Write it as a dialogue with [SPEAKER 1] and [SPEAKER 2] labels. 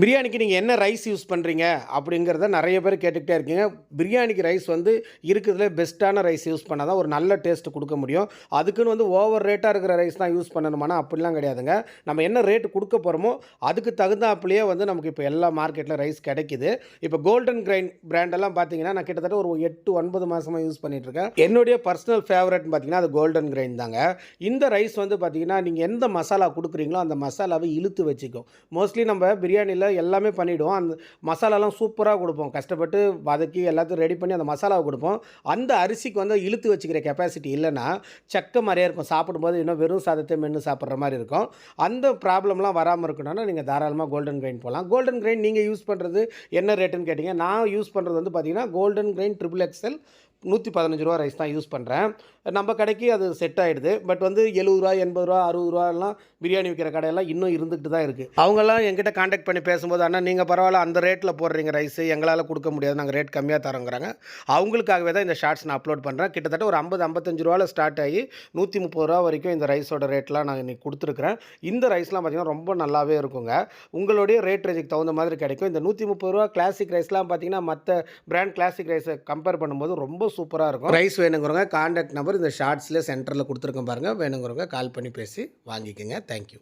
[SPEAKER 1] பிரியாணிக்கு நீங்கள் என்ன ரைஸ் யூஸ் பண்ணுறீங்க அப்படிங்கிறத நிறைய பேர் கேட்டுக்கிட்டே இருக்கீங்க. பிரியாணிக்கு ரைஸ் வந்து இருக்கிறதுலே பெஸ்ட்டான ரைஸ் யூஸ் பண்ணால் தான் ஒரு நல்ல டேஸ்ட் கொடுக்க முடியும். அதுக்குன்னு வந்து ஓவர் ரேட்டாக இருக்கிற ரைஸ் தான் யூஸ் பண்ணணுமானா அப்படிலாம் கிடையாதுங்க. நம்ம என்ன ரேட் கொடுக்க போகிறோமோ அதுக்கு தகுந்தாப்புலேயே வந்து நமக்கு இப்போ எல்லா மார்க்கெட்டில் ரைஸ் கிடைக்குது. இப்போ கோல்டன் கிரைன் பிராண்டெல்லாம் பார்த்தீங்கன்னா நான் கிட்டத்தட்ட ஒரு 8, 9 மாதமாக யூஸ் பண்ணிகிட்ருக்கேன். என்னுடைய பர்சனல் ஃபேவரட்னு பார்த்தீங்கன்னா அது கோல்டன் கிரைன் தாங்க. இந்த ரைஸ் வந்து பார்த்தீங்கன்னா நீங்கள் எந்த மசாலா கொடுக்குறீங்களோ அந்த மசாலாவை இழுத்து வச்சுக்கும். மோஸ்ட்லி நம்ம பிரியாணியில் எல்லாமே பண்ணிவிடுவோம். அந்த மசாலாலாம் சூப்பராக கொடுப்போம். கஷ்டப்பட்டு வதக்கி எல்லாத்தையும் ரெடி பண்ணி அந்த மசாலாவை கொடுப்போம். அந்த அரிசிக்கு வந்து இழுத்து வச்சுக்கிற கெப்பாசிட்டி இல்லைன்னா சக்க மாதிரியே இருக்கும். சாப்பிடும்போது இன்னும் வெறும் சாதத்தை மென்று சாப்பிட்ற மாதிரி இருக்கும். அந்த ப்ராப்ளம்லாம் வராமல் இருக்கணும்னா நீங்கள் தாராளமாக கோல்டன் கிரைன் போகலாம். கோல்டன் கிரைன் நீங்கள் யூஸ் பண்ணுறது என்ன ரேட்டுன்னு கேட்டிங்க. நான் யூஸ் பண்ணுறது வந்து பார்த்தீங்கன்னா golden grain triple excel ₹115 rice தான் யூஸ் பண்ணுறேன். நம்ம கடைக்கு அது செட் ஆகிடுது. பட் வந்து ₹70, ₹80, ₹60 பிரியாணி விற்கிற கடையெல்லாம் இன்னும் இருந்துகிட்டு தான் இருக்குது. அவங்கெல்லாம் என்கிட்ட காண்டாக்ட் பண்ணி பேசும்போது, அண்ணா நீங்கள் பரவாயில்ல அந்த ரேட்டில் போடுறீங்க ரைஸு, எங்களால் கொடுக்க முடியாது, நாங்கள் ரேட் கம்மியாக தரோங்கிறாங்க. அவங்களுக்காகவே தான் இந்த ஷார்ட்ஸ் நான் அப்லோட் பண்ணுறேன். கிட்டத்தட்ட ஒரு ₹50-55 ஸ்டார்ட் ஆகி ₹130 வரைக்கும் இந்த ரைஸோட ரேட்லாம் நான் இன்றைக்கி கொடுத்துருக்குறேன். இந்த ரைஸ்லாம் பார்த்திங்கன்னா ரொம்ப நல்லாவே இருக்குங்க. உங்களுடைய ரேட் ரேஞ்சுக்கு தகுந்த மாதிரி கிடைக்கும். இந்த ₹130 கிளாசிக் ரைஸ்லாம் பார்த்திங்கன்னா மற்ற பிராண்ட் கிளாசிக் ரைஸை கம்பேர் பண்ணும்போது ரொம்ப சூப்பராக இருக்கும். ரைஸ் வேணுங்கிறவங்க காண்டாக்ட் நம்பர் இந்த ஷார்ட்ஸ்லேயே சென்டரில் கொடுத்துருக்கேன் பாருங்கள். வேணுங்கிறவங்க கால் பண்ணி பேசி வாங்கிக்கோங்க. தேங்க்யூ.